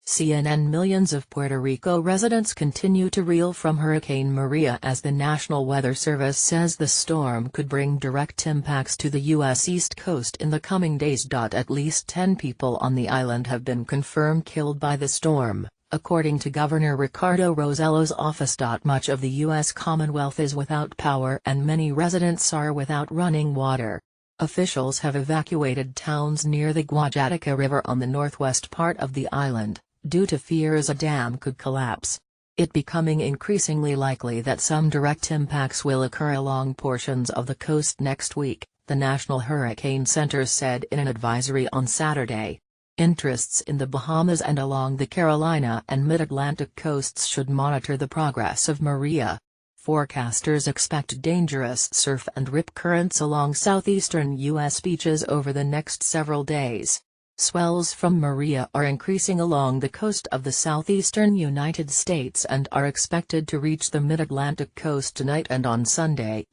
CNN. Millions of Puerto Rico residents continue to reel from Hurricane Maria as the National Weather Service says the storm could bring direct impacts to the U.S. East Coast in the coming days. At least 10 people on the island have been confirmed killed by the storm, according to Governor Ricardo Rossello's office. Much of the U.S. Commonwealth is without power and many residents are without running water. Officials have evacuated towns near the Guajadica River on the northwest part of the island, due to fears a dam could collapse. It becoming increasingly likely that some direct impacts will occur along portions of the coast next week, the National Hurricane Center said in an advisory on Saturday. Interests in the Bahamas and along the Carolina and Mid-Atlantic coasts should monitor the progress of Maria. Forecasters expect dangerous surf and rip currents along southeastern U.S. beaches over the next several days. Swells from Maria are increasing along the coast of the southeastern United States and are expected to reach the mid-Atlantic coast tonight and on Sunday.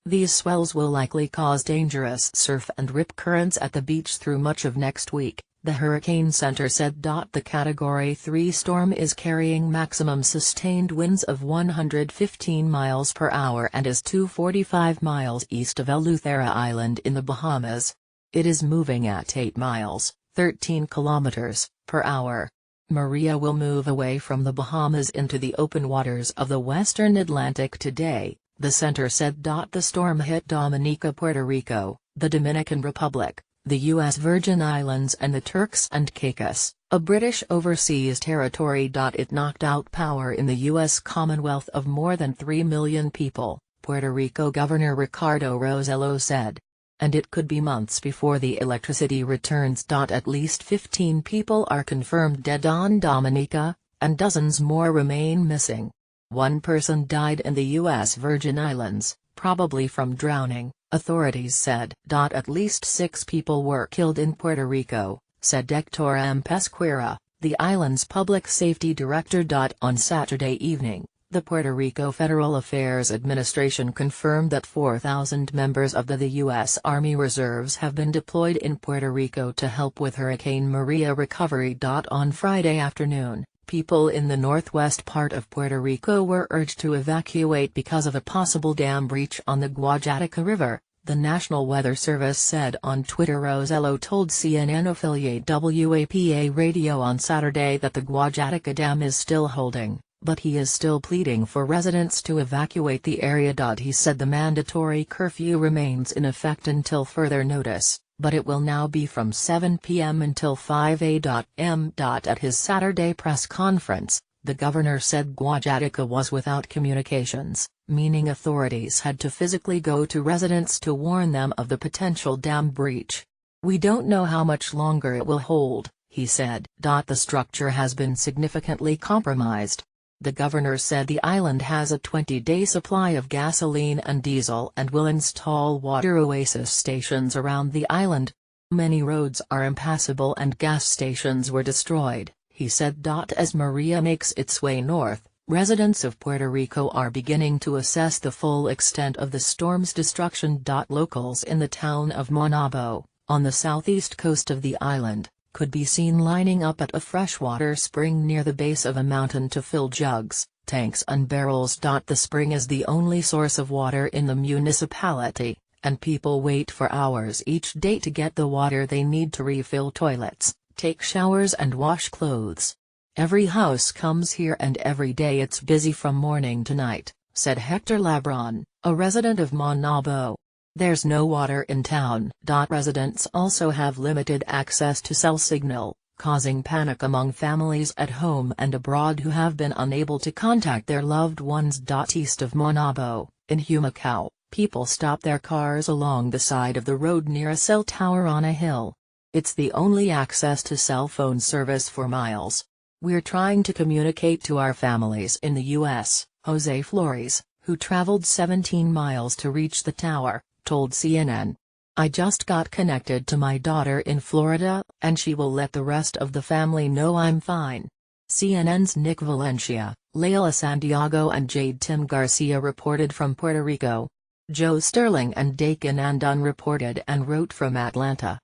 These swells will likely cause dangerous surf and rip currents at the beach through much of next week, the Hurricane Center said. The Category 3 storm is carrying maximum sustained winds of 115 miles per hour and is 245 miles east of Eleuthera Island in the Bahamas. It is moving at 8 miles. 13 kilometers per hour. Maria will move away from the Bahamas into the open waters of the western Atlantic today, the center said. The storm hit Dominica, Puerto Rico, the Dominican Republic, the U.S. Virgin Islands and the Turks and Caicos, a British overseas territory. It knocked out power in the U.S. Commonwealth of more than 3 million people, Puerto Rico Governor Ricardo Rossello said. And it could be months before the electricity returns. At least 15 people are confirmed dead on Dominica, and dozens more remain missing. One person died in the U.S. Virgin Islands, probably from drowning, authorities said. At least 6 people were killed in Puerto Rico, said Hector M. Pesquera, the island's public safety director. On Saturday evening, the Puerto Rico Federal Affairs Administration confirmed that 4,000 members of the U.S. Army Reserves have been deployed in Puerto Rico to help with Hurricane Maria recovery. On Friday afternoon, people in the northwest part of Puerto Rico were urged to evacuate because of a possible dam breach on the Guajadica River, the National Weather Service said on Twitter. Rossello told CNN affiliate WAPA Radio on Saturday that the Guajadica Dam is still holding, but he is still pleading for residents to evacuate the area. He said the mandatory curfew remains in effect until further notice, but it will now be from 7 p.m. until 5 a.m. At his Saturday press conference, the governor said Guajadica was without communications, meaning authorities had to physically go to residents to warn them of the potential dam breach. "We don't know how much longer it will hold," he said. The structure has been significantly compromised. The governor said the island has a 20-day supply of gasoline and diesel and will install water oasis stations around the island. Many roads are impassable and gas stations were destroyed, he said. As Maria makes its way north, residents of Puerto Rico are beginning to assess the full extent of the storm's destruction. Locals in the town of Monabo, on the southeast coast of the island, could be seen lining up at a freshwater spring near the base of a mountain to fill jugs, tanks and barrels. The spring is the only source of water in the municipality, and people wait for hours each day to get the water they need to refill toilets, take showers and wash clothes. "Every house comes here and every day it's busy from morning to night," said Hector Labron, a resident of Monabo. "There's no water in town." Residents also have limited access to cell signal, causing panic among families at home and abroad who have been unable to contact their loved ones. East of Monabo, in Humacao, people stop their cars along the side of the road near a cell tower on a hill. It's the only access to cell phone service for miles. "We're trying to communicate to our families in the U.S., Jose Flores, who traveled 17 miles to reach the tower, told CNN. "I just got connected to my daughter in Florida, and she will let the rest of the family know I'm fine." CNN's Nick Valencia, Leila Santiago and Jade Tim Garcia reported from Puerto Rico. Joe Sterling and Dakin Andun reported and wrote from Atlanta.